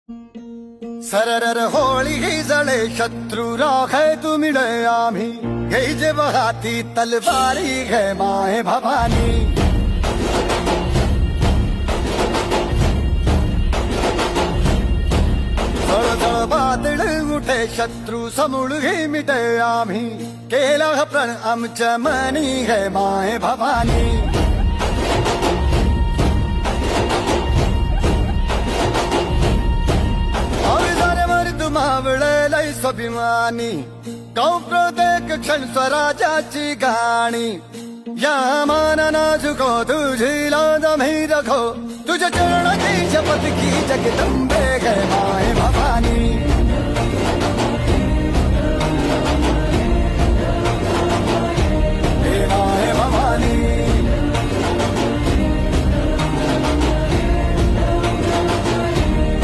सररर होळी ही जळे शत्रू राखे तुमिळे आम्ही घेई जे हाती तलवारी घे माय भवानी झळझळ बादळ उठे शत्रू समूळ ही मिटे आम्ही केला प्रण आमच्या मनी घे माय भवानी मावळलय स्वाभिमानी गाव प्रत्येक क्षण स्वराज्याची गाणी या मानना झुको तुझी लाज मी रखो तुझ्या चरणाची शपथ की जगदंबे गे